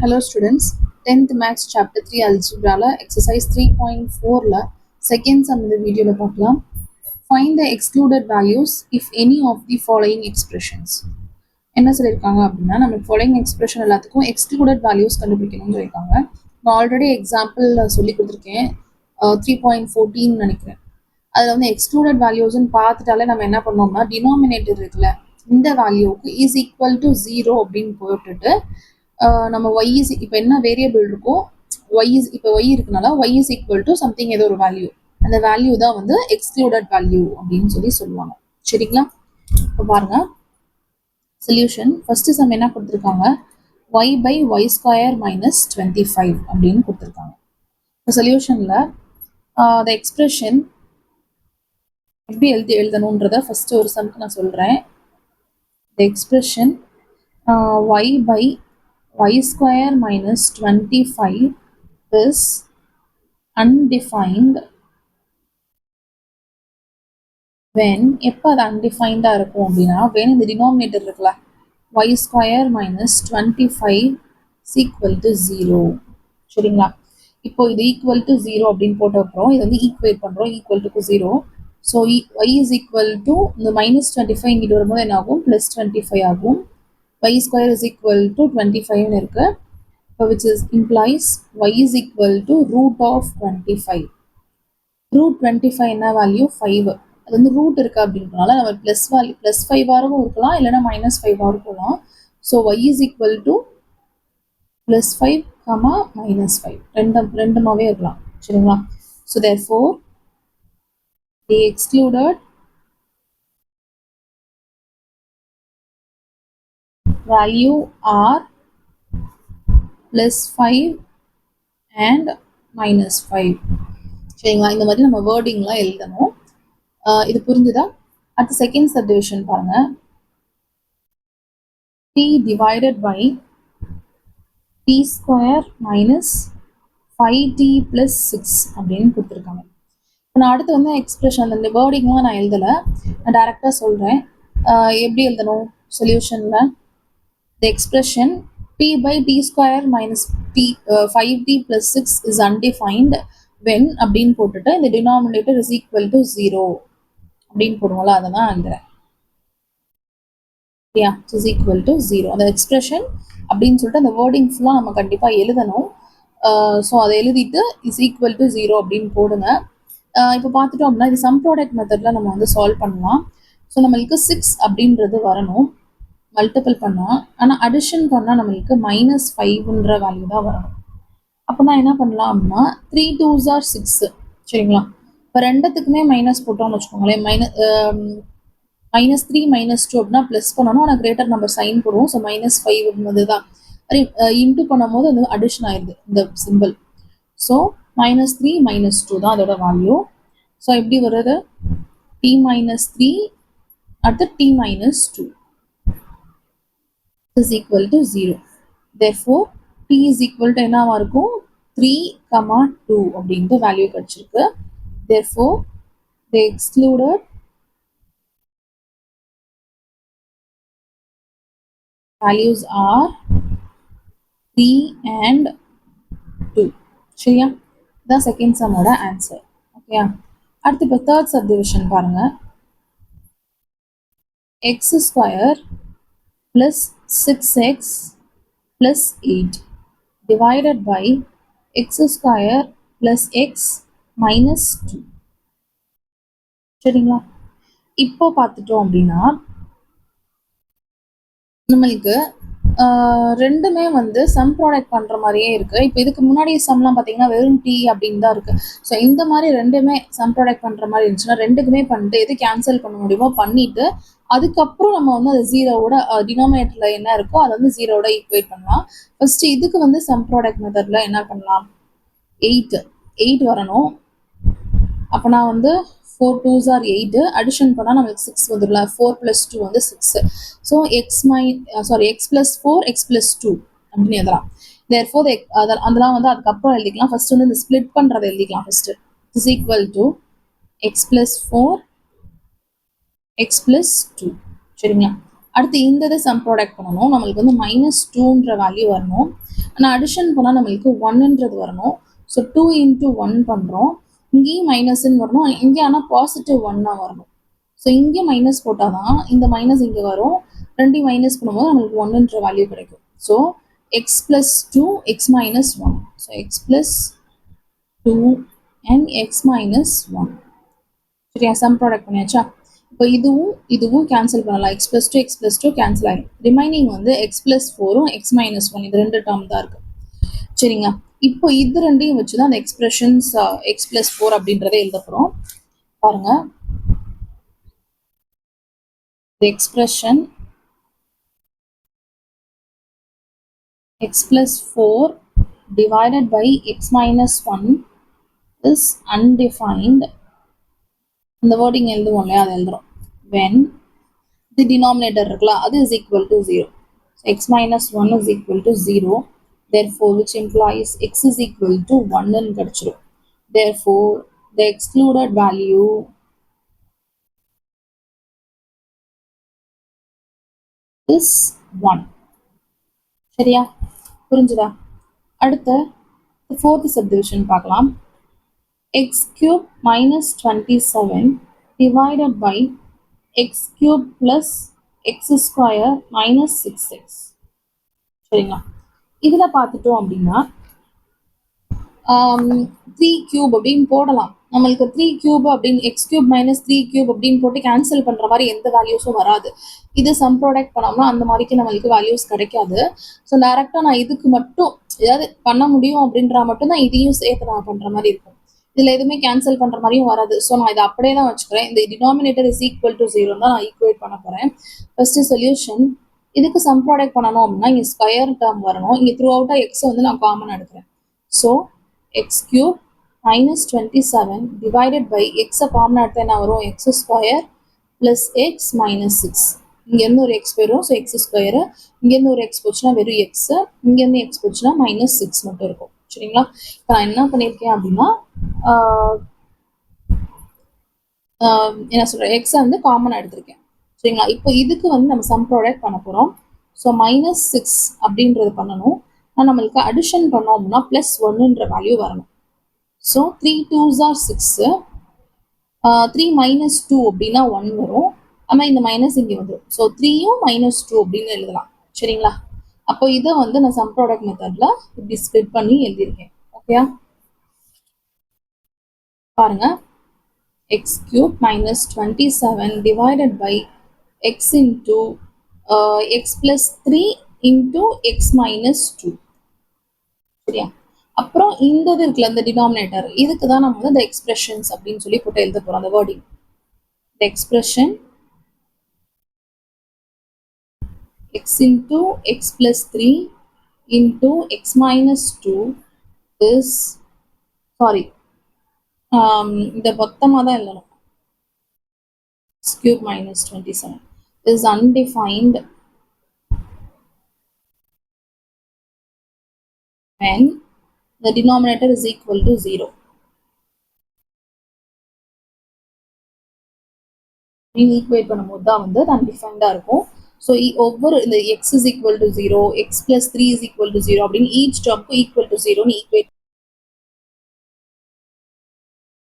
Hello students, 10th Maths Chapter 3 Algebra exercise 3.4 second sum இந்த வீடியோல பார்க்கலாம். Find the excluded values if any of the following expressions. என்ன சொல்லியிருக்காங்க அப்படின்னா நம்ம following expression எல்லாத்துக்கும் excluded values கண்டுபிடிக்கணும்னு சொல்லியிருக்காங்க. நான் ஆல்ரெடி எக்ஸாம்பிள் சொல்லி கொடுத்துருக்கேன் 3.14 நினைக்கிறேன். அதில் வந்து எக்ஸ்க்ளூடட் வேல்யூஸ்ன்னு பார்த்துட்டாலே நம்ம என்ன பண்ணோம்னா டினாமினேட்டர் இருக்குல்ல இந்த வேல்யூக்கு இஸ் ஈக்குவல் டு 0 அப்படின்னு போட்டுட்டு நம்ம ஒய் இஸ் இப்போ என்ன வேரியபிள் இருக்கோ ஒய் இஸ் இப்போ ஒய் இருக்கனால y is equal to something ஏதோ ஒரு வேல்யூ அந்த வேல்யூ தான் வந்து எக்ஸ்க்ளூடட் வேல்யூ அப்படின்னு சொல்லுவாங்க. சரிங்களா? இப்போ பாருங்க சொல்யூஷன். ஃபர்ஸ்ட் சம் என்ன கொடுத்துருக்காங்க, y by y square minus 25 அப்படின்னு கொடுத்துருக்காங்க. இப்போ சொல்யூஷனில் த எக்ஸ்பிரஷன் எப்படி எழுதணுன்றத ஃபர்ஸ்ட் ஒரு சம்க்கு நான் சொல்கிறேன். The expression y by y square minus 25 is undefined when எப்போ அது undefined இருக்கும் அப்படின்னா when இந்த denominator இருக்குல்ல y square minus 25 is equal to 0. சரிங்களா? இப்போ இது equal to 0 அப்படின்னு போட்ட அப்புறம் இது வந்து ஈக்குவேட் பண்ணுறோம் equal to 0. So y is equal to இந்த minus 25 இங்கிட்டு வரும்போது என்ன ஆகும் plus 25 ஆகும். y square is equal to 25 இருக்கு. which is implies y is equal to root of 25. root 25 என்ன வேல்யூ 5. அது வந்து ரூட் இருக்கு அப்படின்றனால நம்ம பிளஸ் வேல்யூ பிளஸ் 5 ஆகவும் இருக்கலாம் இல்லைன்னா மைனஸ் 5 ஆகவும் இருக்கலாம். So y is equal to plus 5 comma minus 5 ரெண்டுமாவே இருக்கலாம். சரிங்களா? So therefore the excluded value are plus 5 and minus 5. சரிங்களா? இந்த மாதிரி நம்ம வேர்டிங்லாம் எழுதணும். இது புரிஞ்சுதா? அடுத்த செகண்ட் சப்டிவிஷன் பாருங்க. t divided by t square minus 5t plus 6 அப்படின்னு கொடுத்துருக்காங்க. நான் அடுத்து வந்து எக்ஸ்பிரஷன் அந்த வேர்டிங்லாம் நான் எழுதலை, நான் டைரெக்டாக சொல்கிறேன். எப்படி எழுதணும் சொல்யூஷனில் the expression t by t square minus 5t plus 6 is undefined when அப்படின்னு போட்டுட்டு இந்த denominator is equal to 0 அப்படின்னு போடுவோம்ல அதை தான் எழுதுறேன். is equal to 0 அந்த எக்ஸ்பிரஷன் அப்படின்னு சொல்லிட்டு அந்த வேர்டிங் ஃபுல்லாக நம்ம கண்டிப்பாக எழுதணும். ஸோ அதை எழுதிட்டு இஸ் ஈக்குவல் டு 0 அப்படின்னு போடுங்க. இப்போ பார்த்துட்டோம் அப்படின்னா இது சம் ப்ராடக்ட் மெத்தடில் நம்ம வந்து சால்வ் பண்ணலாம். ஸோ நம்மளுக்கு 6 அப்படின்றது வரணும் மல்டிபிள் பண்ணால், ஆனால் அடிஷன் பண்ணால் நம்மளுக்கு -5ன்ற வேல்யூ தான் வரணும். அப்போ நான் என்ன பண்ணலாம் அப்படின்னா 3 2s are 6. சரிங்களா? இப்போ ரெண்டுத்துக்குமே மைனஸ் போட்டோம்னு வச்சுக்கோங்களேன். -3 -2 அப்படின்னா ப்ளஸ் பண்ணணும், ஆனால் கிரேட்டர் நம்பர் சைன் போடுவோம். ஸோ -5 அப்படின்றது தான் இன்ட்டு பண்ணும் போது அது அடிஷன் ஆயிடுது இந்த சிம்பிள். ஸோ -3 -2 தான் அதோட வேல்யூ. ஸோ எப்படி வருது t -3 அடுத்து t -2 is equal to 0. therefore t is equal to என்னவா இருக்கும் 3, 2 அப்படின்ற வேல்யூ கிடைச்சிருக்கு. therefore the excluded values are 3 and 2. சரியா? இதான் செகண்ட் சம்மோட ஆன்சர். ஓகேயா? அடுத்து இப்போ தேர்ட் சப்டிவிஷன் பாருங்க. x square plus 6x plus 8 divided by x square plus x minus 2. சரிங்களா? இப்போ பார்த்துட்டோம் அப்படின்னா நம்மளுக்கு ரெண்டுமே வந்து சம் ப்ராடக்ட் பண்ணுற மாதிரியே இருக்குது. இப்போ இதுக்கு முன்னாடி சம்லாம் பார்த்தீங்கன்னா வெறும் டி அப்படின்னு தான் இருக்குது. ஸோ இந்த மாதிரி ரெண்டுமே சம் ப்ராடக்ட் பண்ணுற மாதிரி இருந்துச்சுன்னா ரெண்டுக்குமே பண்ணிட்டு எது கேன்சல் பண்ண முடியுமோ பண்ணிவிட்டு அதுக்கப்புறம் நம்ம வந்து அது ஜீரோவோட டினாமினேட்டரில் என்ன இருக்கோ அதை வந்து ஜீரோவோட ஈக்குவேட் பண்ணலாம். ஃபஸ்ட்டு இதுக்கு வந்து சம் ப்ராடக்ட் மெத்தடில் என்ன பண்ணலாம், 8 வரணும். அப்போ நான் வந்து 4 2s are 8 அடிஷன் பண்ணால் நம்மளுக்கு 6 வந்துடல. 4 + 2 வந்து 6. ஸோ x + 4 x + 2 அப்படின்னு எழுதலாம். therefore அதெல்லாம் வந்து அதுக்கப்புறம் எழுதிக்கலாம். ஃபர்ஸ்ட் வந்து இந்த ஸ்ப்ளிட் பண்ணுறதை எழுதிக்கலாம். First is equal to x + 4 x + 2. சரிங்களா? அடுத்து இந்த இதை சம் ப்ராடக்ட் பண்ணணும். நம்மளுக்கு வந்து -2ன்ற வேல்யூ வரணும். ஆனால் அடிஷன் பண்ணால் நம்மளுக்கு 1ன்றது வரணும். ஸோ 2 × 1 பண்ணுறோம். இங்கேயும் மைனஸ்ன்னு வரணும். இங்கே ஆனால் பாசிட்டிவ் 1ஆக வரணும். ஸோ இங்கே மைனஸ் போட்டால் தான் இந்த மைனஸ் இங்கே வரும். ரெண்டையும் மைனஸ் பண்ணும்போது நம்மளுக்கு 1ன்ற வேல்யூ கிடைக்கும். So x + 2 x - 1. So x + 2 and x - 1. சரியா? சம் ப்ராடக்ட் பண்ணியாச்சா? இப்போ இதுவும் கேன்சல் பண்ணலாம். x + 2 x + 2 கேன்சல் ஆகிடும். ரிமைனிங் வந்து x + 4 x - 1 இது 2 டேர்ம் தான் இருக்கு. சரிங்க. இப்போ இது ரெண்டையும் வச்சு தான் அந்த எக்ஸ்பிரஷன்ஸ் x + 4 அப்படின்றத எழுத போகிறோம். பாருங்க, the expression x + 4 divided by x - 1 is undefined. இந்த வேர்டிங் எழுதுவோம் இல்லையா, அதை எழுதுறோம். when the denominator இருக்குல்ல அது is equal to 0. So x - 1 is equal to 0. Therefore, which implies x is equal to 1 ன்னு கிடைச்சிடும். Therefore, the excluded value is 1. சரியா? புரிஞ்சுதா? அடுத்த fourth subdivision பார்க்கலாம். x³ - 27 divided by x³ plus x² minus 6x. சரிங்களா? இதுல பார்த்துட்டோம் அப்படின்னா 3³ அப்படின்னு போடலாம். நம்மளுக்கு 3³ அப்படின்னு x³ - 3³ அப்படின்னு போட்டு கேன்சல் பண்ற மாதிரி எந்த வேல்யூஸும் வராது. இது சம் ப்ராடக்ட் பண்ணோம்னா அந்த மாதிரிக்கு நம்மளுக்கு வேல்யூஸ் கிடைக்காது. ஸோ டைரக்டா நான் இதுக்கு மட்டும் ஏதாவது பண்ண முடியும் அப்படின்றா மட்டும் தான் இதையும் சேர்த்து நான் பண்ற மாதிரி இருக்கும். இதுல எதுவுமே கேன்சல் பண்ற மாதிரியும் வராது. ஸோ நான் இதை அப்படியே தான் வச்சுக்கிறேன். இந்த டினாமினேட்டர் இஸ் ஈக்குவல் டு 0 தான் நான் ஈக்குவேட் பண்ண போறேன். ஃபர்ஸ்ட் சொல்யூஷன், இதுக்கு சம் ப்ராடக்ட் பண்ணணும் அப்படின்னா இங்கே ஸ்கொயர் டேர்ம் வரணும். இங்கே த்ரூ அவுட்டா எக்ஸை வந்து நான் காமன் எடுக்கிறேன். So x³ - 27 divided by x common எடுத்தா என்ன வரும், x² plus x minus 6. இங்கேருந்து ஒரு x வரும், ஸோ x². இங்கேருந்து ஒரு x போச்சுன்னா வெறும் x, இங்கேருந்து x போச்சுன்னா -6 மட்டும் இருக்கும். சரிங்களா? இப்போ நான் என்ன பண்ணியிருக்கேன் அப்படின்னா என்ன சொல்கிறேன், எக்ஸை வந்து காமனாக எடுத்திருக்கேன். சரிங்களா? இப்போ இதுக்கு வந்து நம்ம சம் ப்ராடக்ட் பண்ண போகிறோம். ஸோ -6 அப்படின்றது பண்ணணும். ஆனால் நம்மளுக்கு அடிஷன் பண்ணோம் அப்படின்னா +1ன்ற வேல்யூ வரணும். So 3 2s are 6. 3 - 2 அப்படின்னா 1 வரும். ஆனால் இந்த மைனஸ் இங்கே வந்துடும். ஸோ 3யும் -2 அப்படின்னு எழுதலாம். சரிங்களா? அப்போ இதை வந்து நான் சம் ப்ராடக்ட் மெத்தட்ல இப்படி ஸ்ப்ளிட் பண்ணி எழுதியிருக்கேன். ஓகேயா? பாருங்க, x³ - 27 divided by x into x plus 3 into x minus 2. சரியா? அப்புறம் இந்த இது இருக்குல்ல, இந்த டினாமினேட்டர், இதுக்கு தான் நம்ம வந்து இந்த எக்ஸ்பிரஷன்ஸ் அப்படின்னு சொல்லி போட்டு எழுத போறோம். அந்த wording, the expression x into x plus 3 into x minus 2 is sorry இந்த மொத்தமாக தான் எழுதணும். x³ - 27 is undefined when the denominator is equal to 0. நீங்கள் ஈக்குவேட் பண்ணும்போது தான் வந்து அது அன்டிஃபைண்டாக இருக்கும். ஸோ ஒவ்வொரு இந்த x is equal to 0, x plus 3 is equal to 0 அப்படின்னு ஈச் டேர்முக்கும் equal to 0ன்னு ஈக்குவேட்